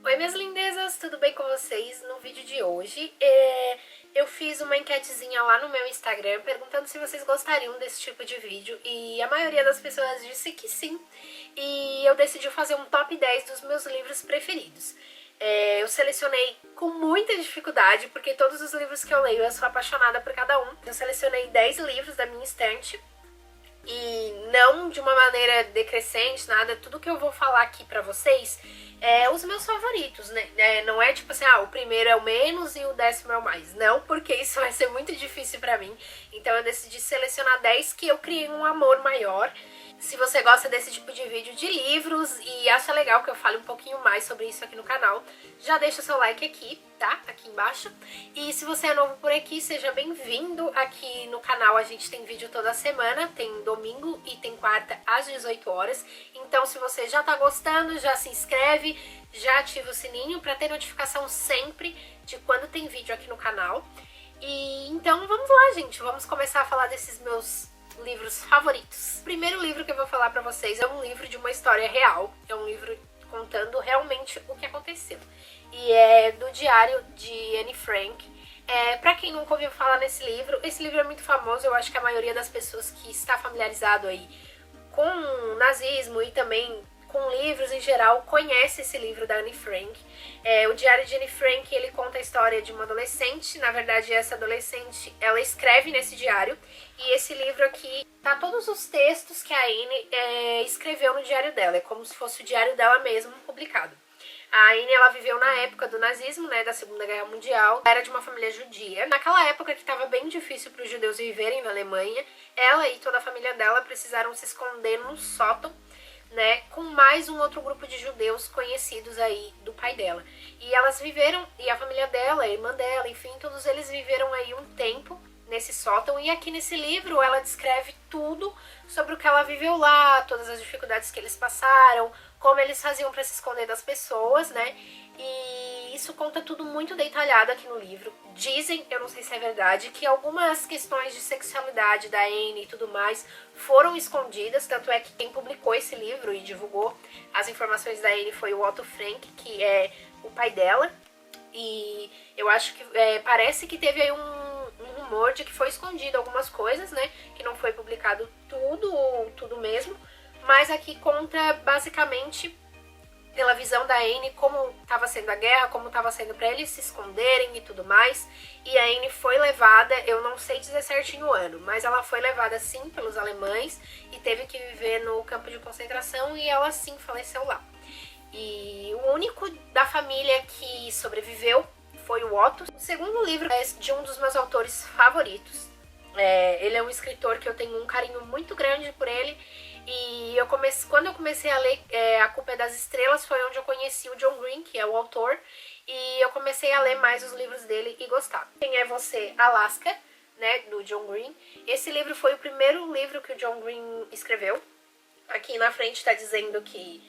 Oi, minhas lindezas, tudo bem com vocês? No vídeo de hoje eu fiz uma enquetezinha lá no meu Instagram perguntando se vocês gostariam desse tipo de vídeo e a maioria das pessoas disse que sim. E eu decidi fazer um top 10 dos meus livros preferidos. Eu selecionei com muita dificuldade, porque todos os livros que eu leio eu sou apaixonada por cada um. Eu selecionei 10 livros da minha estante. E não de uma maneira decrescente, nada, tudo que eu vou falar aqui pra vocês é os meus favoritos, né? Não é tipo assim, o primeiro é o menos e o 10º é o mais. Não, porque isso vai ser muito difícil pra mim. Então eu decidi selecionar 10 que eu criei um amor maior. Se você gosta desse tipo de vídeo de livros e acha legal que eu fale um pouquinho mais sobre isso aqui no canal, já deixa o seu like aqui, tá? Aqui embaixo. E se você é novo por aqui, seja bem-vindo. Aqui no canal a gente tem vídeo toda semana, tem domingo e tem quarta às 18 horas. Então se você já tá gostando, já se inscreve, já ativa o sininho pra ter notificação sempre de quando tem vídeo aqui no canal. E então vamos lá, gente, vamos começar a falar desses meus livros favoritos. O primeiro livro que eu vou falar pra vocês é um livro de uma história real, é um livro contando realmente o que aconteceu. E é do diário de Anne Frank. Pra quem nunca ouviu falar nesse livro, esse livro é muito famoso, eu acho que a maioria das pessoas que está familiarizado aí com o nazismo e também com livros em geral conhece esse livro da Anne Frank. O diário de Anne Frank, ele conta a história de uma adolescente. Na verdade, essa adolescente, ela escreve nesse diário. E esse livro aqui tá todos os textos que a Anne escreveu no diário dela. É como se fosse o diário dela mesmo publicado. A Anne, ela viveu na época do nazismo, né, da Segunda Guerra Mundial. Era de uma família judia. Naquela época que estava bem difícil para os judeus viverem na Alemanha, ela e toda a família dela precisaram se esconder num sótão, né, com mais um outro grupo de judeus conhecidos aí do pai dela. E elas viveram, e a família dela, a irmã dela, enfim, todos eles viveram aí um tempo nesse sótão. E aqui nesse livro ela descreve tudo sobre o que ela viveu lá, todas as dificuldades que eles passaram, como eles faziam para se esconder das pessoas, né? E isso conta tudo muito detalhado aqui no livro. Dizem, eu não sei se é verdade, que algumas questões de sexualidade da Anne e tudo mais foram escondidas, tanto é que quem publicou esse livro e divulgou as informações da Anne foi o Otto Frank, que é o pai dela. E eu acho que parece que teve aí um rumor de que foi escondido algumas coisas, né? Que não foi publicado tudo mesmo. Mas aqui conta basicamente pela visão da Anne como estava sendo a guerra, como estava sendo para eles se esconderem e tudo mais. E a Anne foi levada, eu não sei dizer certinho o ano, mas ela foi levada sim pelos alemães e teve que viver no campo de concentração e ela sim faleceu lá. E o único da família que sobreviveu foi o Otto. O segundo livro é de um dos meus autores favoritos. Ele é um escritor que eu tenho um carinho muito grande por ele. E quando eu comecei a ler A Culpa é das Estrelas, foi onde eu conheci o John Green, que é o autor. E eu comecei a ler mais os livros dele e gostar. Quem é Você, Alaska, né, do John Green. Esse livro foi o primeiro livro que o John Green escreveu. Aqui na frente está dizendo que,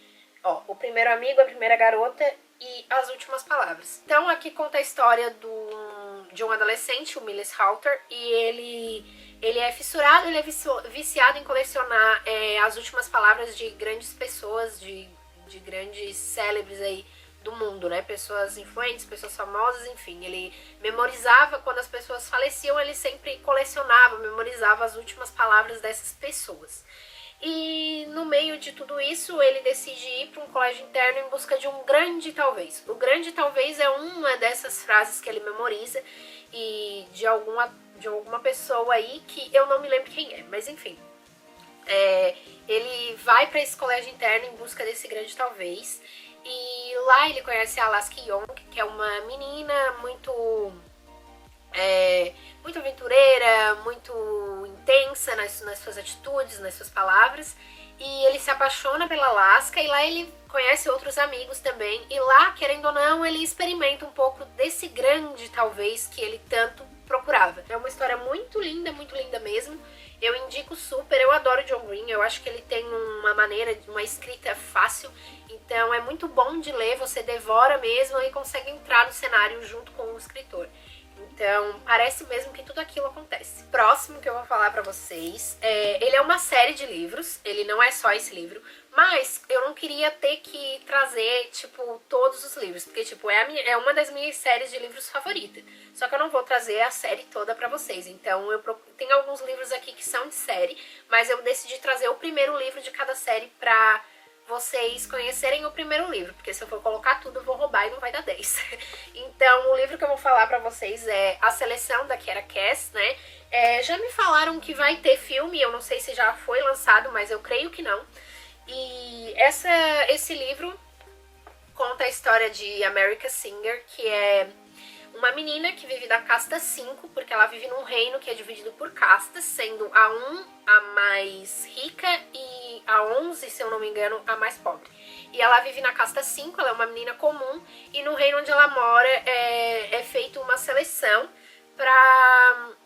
o primeiro amigo, a primeira garota e as últimas palavras. Então aqui conta a história de um adolescente, o Miles Halter, e ele é fissurado, ele é viciado em colecionar as últimas palavras de grandes pessoas, de grandes célebres aí do mundo, né? Pessoas influentes, pessoas famosas, enfim. Ele memorizava, quando as pessoas faleciam, ele sempre colecionava, memorizava as últimas palavras dessas pessoas. E no meio de tudo isso, ele decide ir para um colégio interno em busca de um grande talvez. O grande talvez é uma dessas frases que ele memoriza e de alguma pessoa aí que eu não me lembro quem é, mas enfim. Ele vai para esse colégio interno em busca desse grande talvez. E lá ele conhece a Alaska Young, que é uma menina muito aventureira, muito intensa nas suas atitudes, nas suas palavras. E ele se apaixona pela Alaska e lá ele conhece outros amigos também. E lá, querendo ou não, ele experimenta um pouco desse grande talvez que ele tanto procurava. É uma história muito linda mesmo. Eu indico super, eu adoro John Green, eu acho que ele tem uma escrita fácil, então é muito bom de ler, você devora mesmo e consegue entrar no cenário junto com o escritor. Então, parece mesmo que tudo aquilo acontece. Próximo que eu vou falar pra vocês, ele é uma série de livros, ele não é só esse livro, mas eu não queria ter que trazer, tipo, todos os livros, porque, tipo, é uma das minhas séries de livros favoritas. Só que eu não vou trazer a série toda pra vocês, então tem alguns livros aqui que são de série, mas eu decidi trazer o primeiro livro de cada série pra vocês conhecerem o primeiro livro, porque se eu for colocar tudo eu vou roubar e não vai dar 10. Então o livro que eu vou falar pra vocês é A Seleção, da Kiera Cass, né? Já me falaram que vai ter filme, eu não sei se já foi lançado, mas eu creio que não. E esse livro conta a história de America Singer, que é uma menina que vive da casta 5, porque ela vive num reino que é dividido por castas, sendo a 1 a mais rica e a 11, se eu não me engano, a mais pobre. E ela vive na casta 5, ela é uma menina comum, e no reino onde ela mora é feita uma seleção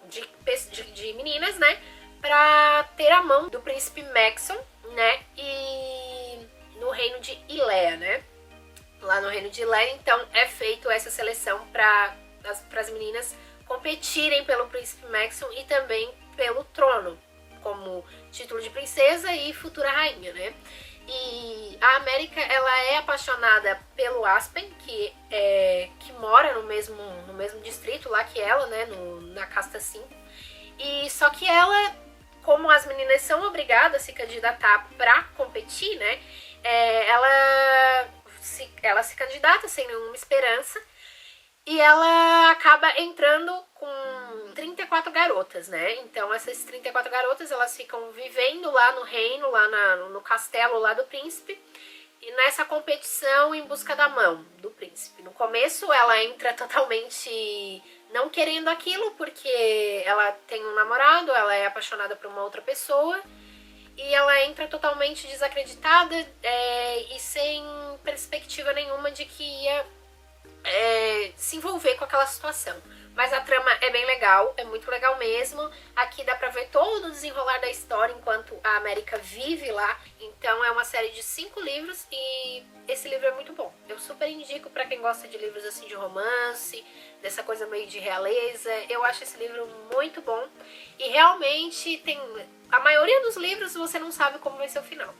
de meninas, né, pra ter a mão do príncipe Maxon, né, e no reino de Ilea, né. Lá no reino de Ilea, então, é feito essa seleção para as meninas competirem pelo príncipe Maxon e também pelo trono, como título de princesa e futura rainha, né? E a América, ela é apaixonada pelo Aspen, que mora no mesmo distrito lá que ela, né, na casta 5. E só que ela, como as meninas são obrigadas a se candidatar pra competir, né, ela se candidata sem nenhuma esperança e ela acaba entrando com 34 garotas, né? Então essas 34 garotas, elas ficam vivendo lá no reino, lá no castelo lá do príncipe, e nessa competição em busca da mão do príncipe. No começo ela entra totalmente não querendo aquilo, porque ela tem um namorado, ela é apaixonada por uma outra pessoa, e ela entra totalmente desacreditada e sem perspectiva nenhuma de que ia se envolver com aquela situação. Mas a trama é bem legal, é muito legal mesmo. Aqui dá pra ver todo o desenrolar da história enquanto a América vive lá. Então é uma série de 5 livros e esse livro é muito bom. Eu super indico pra quem gosta de livros assim de romance, dessa coisa meio de realeza. Eu acho esse livro muito bom. E realmente a maioria dos livros você não sabe como vai ser o final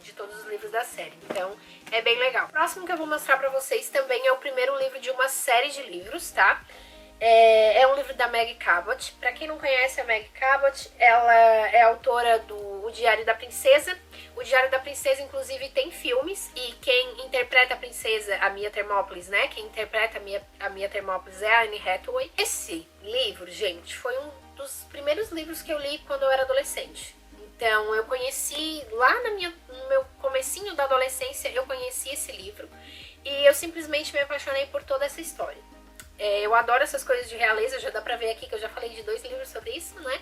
de todos os livros da série, então é bem legal. O próximo que eu vou mostrar pra vocês também é o primeiro livro de uma série de livros, tá? É um livro da Meg Cabot. Pra quem não conhece a Meg Cabot, ela é autora do O Diário da Princesa. O Diário da Princesa, inclusive, tem filmes, e quem interpreta a princesa, a Mia Thermopolis, né? Quem interpreta a Mia Thermopolis é a Anne Hathaway. Esse livro, gente, foi um dos primeiros livros que eu li quando eu era adolescente. Então, eu conheci lá no meu comecinho da adolescência, eu conheci esse livro e eu simplesmente me apaixonei por toda essa história. Eu adoro essas coisas de realeza, já dá pra ver aqui que eu já falei de 2 livros sobre isso, né?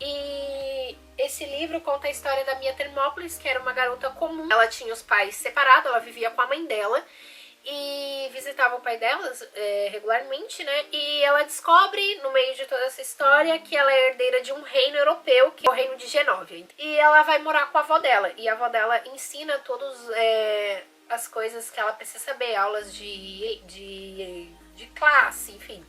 E esse livro conta a história da Mia Thermopolis, que era uma garota comum. Ela tinha os pais separados, ela vivia com a mãe dela e visitava o pai delas regularmente, né? E ela descobre, no meio de toda essa história, que ela é herdeira de um reino europeu, que é o reino de Genóvia. E ela vai morar com a avó dela, e a avó dela ensina todas as coisas que ela precisa saber, aulas de classe, enfim.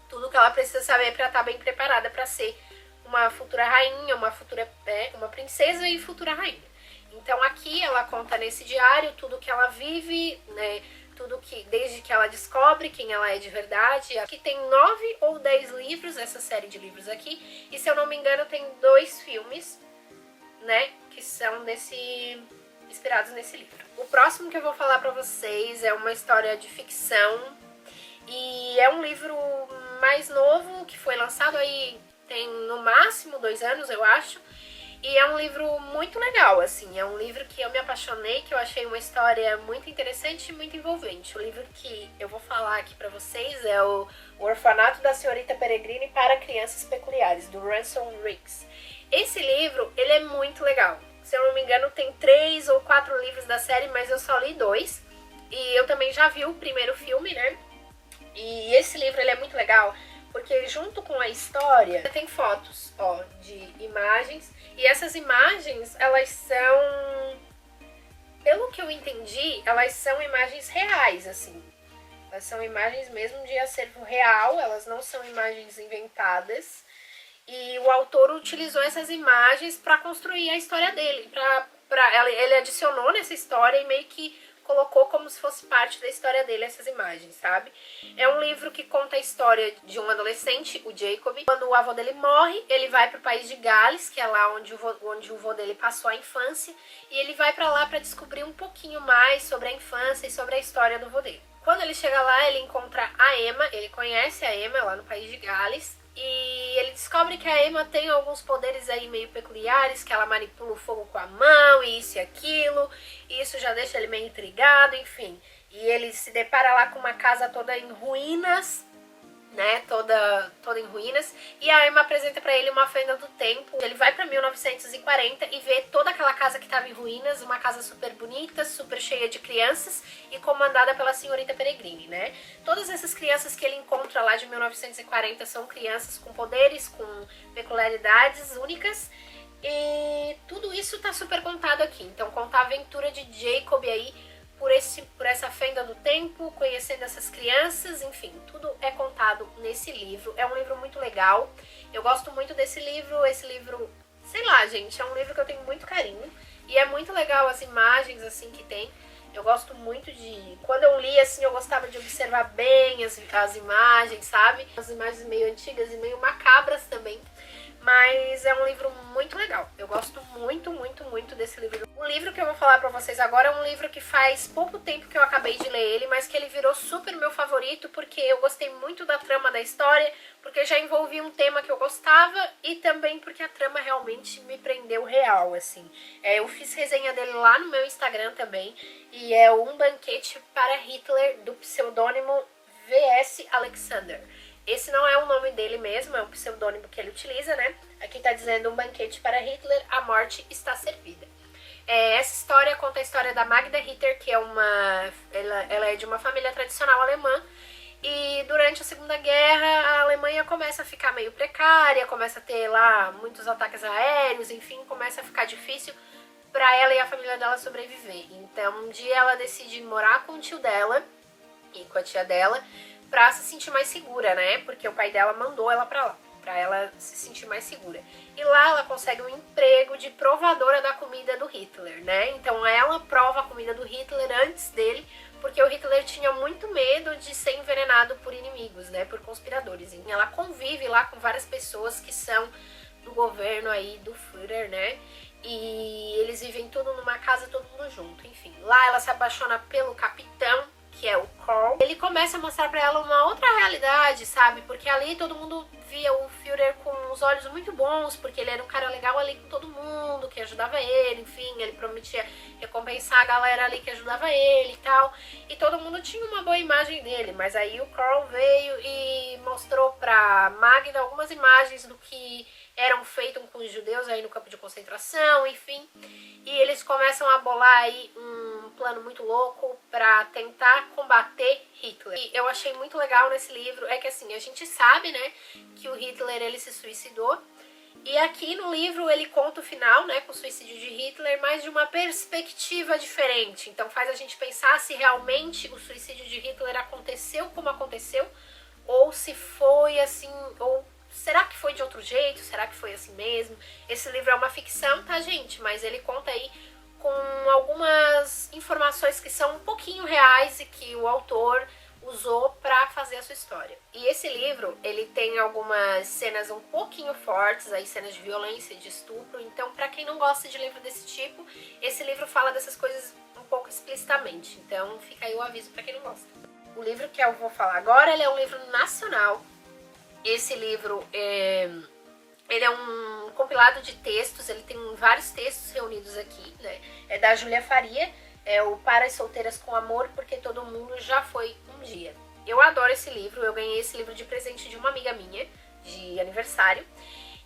Tudo que ela precisa saber pra estar bem preparada pra ser uma futura rainha, uma princesa e futura rainha. Então aqui ela conta nesse diário tudo que ela vive, né, tudo que desde que ela descobre quem ela é de verdade. Aqui tem 9 ou 10 livros, essa série de livros aqui, e se eu não me engano tem 2 filmes, né, que são inspirados nesse livro. O próximo que eu vou falar pra vocês é uma história de ficção, e é um livro mais novo, que foi lançado aí tem no máximo 2 anos, eu acho. E é um livro muito legal, assim, é um livro que eu me apaixonei, que eu achei uma história muito interessante e muito envolvente. O livro que eu vou falar aqui pra vocês é o Orfanato da Senhorita Peregrine para Crianças Peculiares, do Ransom Riggs. Esse livro, ele é muito legal. Se eu não me engano, tem 3 ou 4 livros da série, mas eu só li 2. E eu também já vi o primeiro filme, né? E esse livro, ele é muito legal, porque junto com a história, tem fotos, ó, de imagens. E essas imagens, elas são, pelo que eu entendi, elas são imagens reais, assim. Elas são imagens mesmo de acervo real, elas não são imagens inventadas. E o autor utilizou essas imagens para construir a história dele. Ele adicionou nessa história e meio que colocou como se fosse parte da história dele essas imagens, sabe? É um livro que conta a história de um adolescente, o Jacob. Quando o avô dele morre, ele vai para o país de Gales, que é lá onde o avô dele passou a infância. E ele vai para lá para descobrir um pouquinho mais sobre a infância e sobre a história do avô dele. Quando ele chega lá, ele encontra a Emma, ele conhece a Emma lá no país de Gales. E ele descobre que a Emma tem alguns poderes aí meio peculiares, que ela manipula o fogo com a mão, e isso e aquilo, e isso já deixa ele meio intrigado, enfim. E ele se depara lá com uma casa toda em ruínas, né, toda em ruínas, e a Emma apresenta pra ele uma fenda do tempo. Ele vai pra 1940 e vê toda aquela casa que tava em ruínas, uma casa super bonita, super cheia de crianças e comandada pela senhorita Peregrine, né? Todas essas crianças que ele encontra lá de 1940 são crianças com poderes, com peculiaridades únicas, e tudo isso tá super contado aqui. Então conta a aventura de Jacob aí por essa fenda do tempo, conhecendo essas crianças, enfim, tudo é contado nesse livro. É um livro muito legal, eu gosto muito desse livro. Esse livro, sei lá, gente, é um livro que eu tenho muito carinho, e é muito legal as imagens, assim, que tem. Eu gosto muito de... Quando eu li, assim, eu gostava de observar bem as imagens, sabe? As imagens meio antigas e meio macabras também. Mas é um livro muito legal. Eu gosto muito, muito, muito desse livro. O livro que eu vou falar pra vocês agora é um livro que faz pouco tempo que eu acabei de ler ele, mas que ele virou super meu favorito, porque eu gostei muito da trama da história, porque já envolvia um tema que eu gostava, e também porque a trama realmente me prendeu real, assim. Eu fiz resenha dele lá no meu Instagram também, e é Um Banquete para Hitler, do pseudônimo V.S. Alexander. Esse não é o nome dele mesmo, é um pseudônimo que ele utiliza, né? Aqui tá dizendo: Um Banquete para Hitler, a morte está servida. Essa história conta a história da Magda Ritter, que é ela é de uma família tradicional alemã. E durante a Segunda Guerra, a Alemanha começa a ficar meio precária, começa a ter lá muitos ataques aéreos, enfim, começa a ficar difícil para ela e a família dela sobreviver. Então, um dia ela decide morar com o tio dela e com a tia dela, pra se sentir mais segura, né? Porque o pai dela mandou ela pra lá, pra ela se sentir mais segura. E lá ela consegue um emprego de provadora da comida do Hitler, né? Então ela prova a comida do Hitler antes dele, porque o Hitler tinha muito medo de ser envenenado por inimigos, né? Por conspiradores. E ela convive lá com várias pessoas que são do governo aí, do Führer, né? E eles vivem tudo numa casa, todo mundo junto, enfim. Lá ela se apaixona pelo capitão, que é o Karl. Ele começa a mostrar pra ela uma outra realidade, sabe? Porque ali todo mundo via o Führer com os olhos muito bons, porque ele era um cara legal ali com todo mundo, que ajudava ele, enfim, ele prometia recompensar a galera ali que ajudava ele e tal. E todo mundo tinha uma boa imagem dele, mas aí o Karl veio e mostrou pra Magda algumas imagens do que eram feitos com os judeus aí no campo de concentração, enfim. E eles começam a bolar aí um plano muito louco pra tentar combater Hitler. E eu achei muito legal nesse livro é que, assim, a gente sabe, né, que o Hitler, ele se suicidou. E aqui no livro ele conta o final, né, com o suicídio de Hitler, mas de uma perspectiva diferente. Então faz a gente pensar se realmente o suicídio de Hitler aconteceu como aconteceu, ou se foi assim, ou será que foi de outro jeito? Será que foi assim mesmo? Esse livro é uma ficção, tá, gente? Mas ele conta aí com algumas informações que são um pouquinho reais e que o autor usou pra fazer a sua história. E esse livro, ele tem algumas cenas um pouquinho fortes, aí cenas de violência, de estupro. Então, pra quem não gosta de livro desse tipo, esse livro fala dessas coisas um pouco explicitamente. Então, fica aí o aviso pra quem não gosta. O livro que eu vou falar agora, ele é um livro nacional. Esse livro ele é um compilado de textos, ele tem vários textos reunidos aqui, né? É da Júlia Faria, é o Para as Solteiras com Amor, porque todo mundo já foi um dia. Eu adoro esse livro, eu ganhei esse livro de presente de uma amiga minha, de aniversário.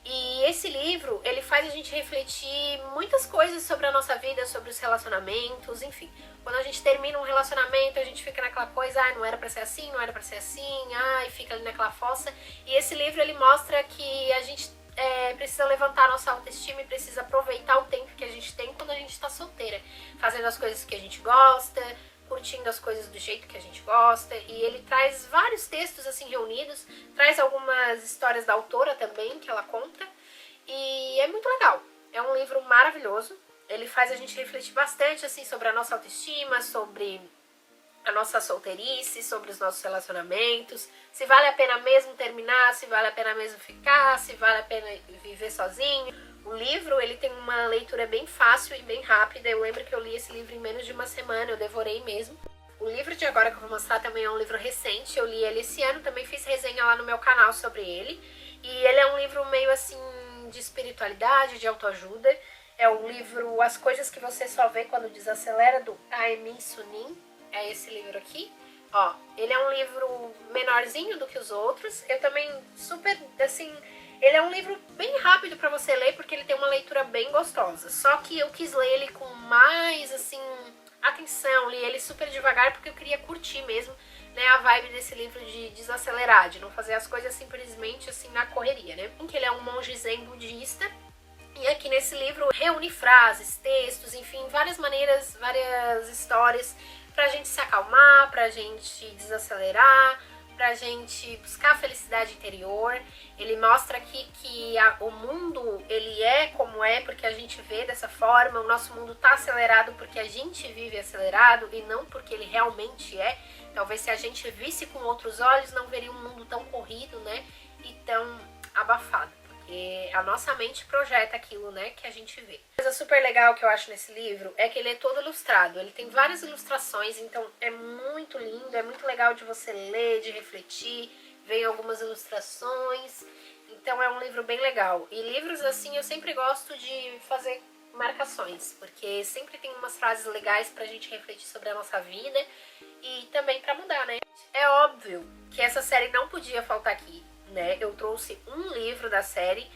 E esse livro, ele faz a gente refletir muitas coisas sobre a nossa vida, sobre os relacionamentos, enfim. Quando a gente termina um relacionamento, a gente fica naquela coisa, não era pra ser assim, não era pra ser assim, e fica ali naquela fossa. E esse livro, ele mostra que a gente precisa levantar a nossa autoestima e precisa aproveitar o tempo que a gente tem quando a gente tá solteira. Fazendo as coisas que a gente gosta, curtindo as coisas do jeito que a gente gosta, e ele traz vários textos assim reunidos, traz algumas histórias da autora também que ela conta, e é muito legal. É um livro maravilhoso, ele faz a gente refletir bastante assim sobre a nossa autoestima, sobre a nossa solteirice, sobre os nossos relacionamentos, se vale a pena mesmo terminar, se vale a pena mesmo ficar, se vale a pena viver sozinho. O livro, ele tem uma leitura bem fácil e bem rápida. Eu lembro que eu li esse livro em menos de uma semana, eu devorei mesmo. O livro de agora que eu vou mostrar também é um livro recente, eu li ele esse ano, também fiz resenha lá no meu canal sobre ele. E ele é um livro meio assim de espiritualidade, de autoajuda. É um livro As Coisas que Você Só Vê Quando Desacelera, do Amin Sunim. É esse livro aqui. Ó, ele é um livro menorzinho do que os outros. Eu também super, assim, ele é um livro bem rápido pra você ler, porque ele tem uma leitura bem gostosa. Só que eu quis ler ele com mais, assim, atenção. Li ele super devagar, porque eu queria curtir mesmo, né, a vibe desse livro de desacelerar, de não fazer as coisas simplesmente, assim, na correria, né. Que ele é um monge zen budista. E aqui nesse livro reúne frases, textos, enfim, várias maneiras, várias histórias pra gente se acalmar, pra gente desacelerar, pra gente buscar a felicidade interior. Ele mostra aqui que o mundo, ele é como é porque a gente vê dessa forma, o nosso mundo tá acelerado porque a gente vive acelerado e não porque ele realmente é. Talvez se a gente visse com outros olhos, não veria um mundo tão corrido, né, e tão abafado. Porque a nossa mente projeta aquilo, né, que a gente vê. Uma coisa super legal que eu acho nesse livro é que ele é todo ilustrado. Ele tem várias ilustrações, então é muito lindo, é muito legal de você ler, de refletir. Vem algumas ilustrações, então é um livro bem legal. E livros assim eu sempre gosto de fazer marcações, porque sempre tem umas frases legais pra gente refletir sobre a nossa vida e também pra mudar, né? É óbvio que essa série não podia faltar aqui, né? Eu trouxe um livro da série,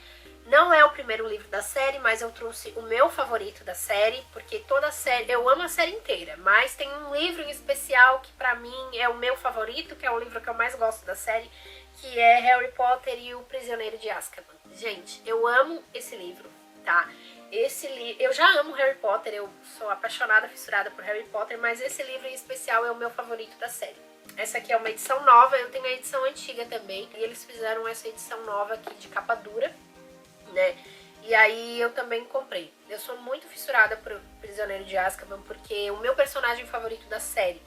não é o primeiro livro da série, mas eu trouxe o meu favorito da série, porque toda a série, eu amo a série inteira, mas tem um livro em especial que pra mim é o meu favorito, que é o livro que eu mais gosto da série, que é Harry Potter e o Prisioneiro de Azkaban. Gente, eu amo esse livro, tá? Eu já amo Harry Potter, eu sou apaixonada, fissurada por Harry Potter, mas esse livro em especial é o meu favorito da série. Essa aqui é uma edição nova, eu tenho a edição antiga também, e eles fizeram essa edição nova aqui de capa dura, né? E aí eu também comprei. Eu sou muito fissurada por Prisioneiro de Azkaban, porque o meu personagem favorito da série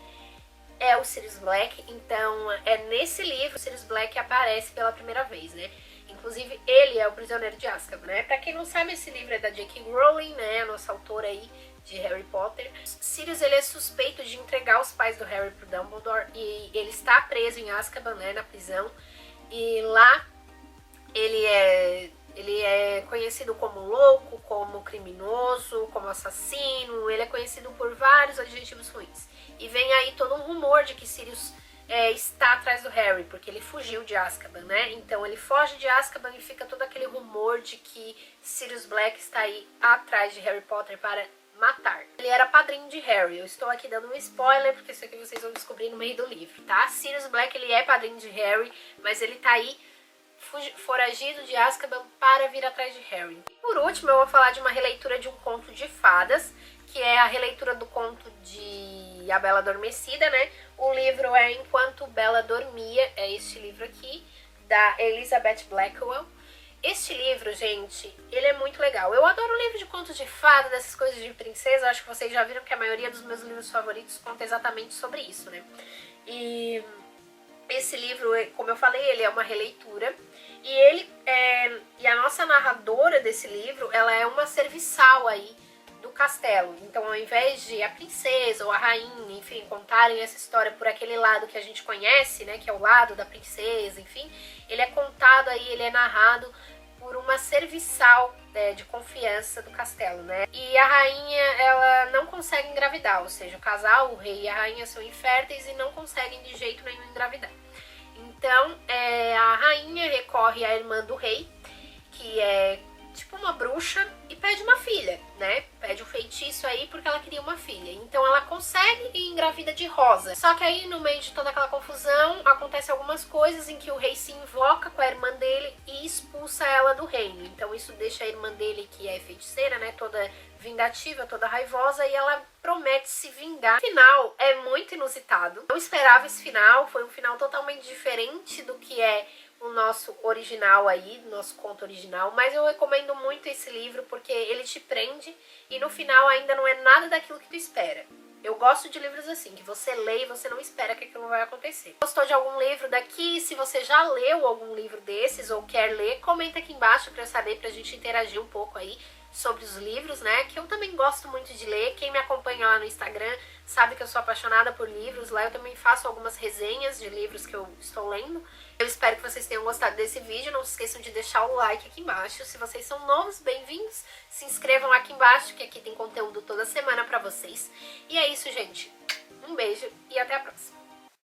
é o Sirius Black, então é nesse livro o Sirius Black aparece pela primeira vez, né? Inclusive ele é o Prisioneiro de Azkaban, né? Pra quem não sabe, esse livro é da J.K. Rowling, né? A nossa autora aí de Harry Potter. Sirius, ele é suspeito de entregar os pais do Harry pro Dumbledore e ele está preso em Azkaban, né? Na prisão. E lá ele é conhecido como louco, como criminoso, como assassino. Ele é conhecido por vários adjetivos ruins. E vem aí todo um rumor de que Sirius está atrás do Harry, porque ele fugiu de Azkaban, né? Então ele foge de Azkaban e fica todo aquele rumor de que Sirius Black está aí atrás de Harry Potter para matar. Ele era padrinho de Harry. Eu estou aqui dando um spoiler, porque isso aqui vocês vão descobrir no meio do livro, tá? Sirius Black, ele é padrinho de Harry, mas ele tá aí foragido de Azkaban para vir atrás de Harry. E por último, eu vou falar de uma releitura de um conto de fadas, que é a releitura do conto de A Bela Adormecida, né? O livro é Enquanto Bela Dormia, é este livro aqui, da Elizabeth Blackwell. Este livro, gente, ele é muito legal. Eu adoro livro de contos de fada, dessas coisas de princesa. Acho que vocês já viram que a maioria dos meus livros favoritos conta exatamente sobre isso, né? E esse livro, como eu falei, ele é uma releitura. E a nossa narradora desse livro, ela é uma serviçal aí do castelo. Então, ao invés de a princesa ou a rainha, enfim, contarem essa história por aquele lado que a gente conhece, né, que é o lado da princesa, enfim, ele é contado aí, ele é narrado por uma serviçal de confiança do castelo, né? E a rainha, ela não consegue engravidar, ou seja, o casal, o rei e a rainha são inférteis e não conseguem de jeito nenhum engravidar. Então, a rainha recorre à irmã do rei, que é tipo uma bruxa e pede uma filha, né? Pede um feitiço aí porque ela queria uma filha. Então ela consegue e engravida de Rosa. Só que aí no meio de toda aquela confusão acontece algumas coisas em que o rei se invoca com a irmã dele e expulsa ela do reino. Então isso deixa a irmã dele, que é feiticeira, né, toda vingativa, toda raivosa, e ela promete se vingar. O final é muito inusitado. Não esperava esse final, foi um final totalmente diferente do que é o nosso original aí, nosso conto original, mas eu recomendo muito esse livro porque ele te prende e no final ainda não é nada daquilo que tu espera. Eu gosto de livros assim, que você lê e você não espera que aquilo vai acontecer. Gostou de algum livro daqui? Se você já leu algum livro desses ou quer ler, comenta aqui embaixo pra eu saber, pra gente interagir um pouco aí sobre os livros, né, que eu também gosto muito de ler. Quem me acompanha lá no Instagram sabe que eu sou apaixonada por livros, lá eu também faço algumas resenhas de livros que eu estou lendo. Eu espero que vocês tenham gostado desse vídeo, não se esqueçam de deixar o like aqui embaixo. Se vocês são novos, bem-vindos, se inscrevam aqui embaixo, que aqui tem conteúdo toda semana pra vocês. E é isso, gente. Um beijo e até a próxima.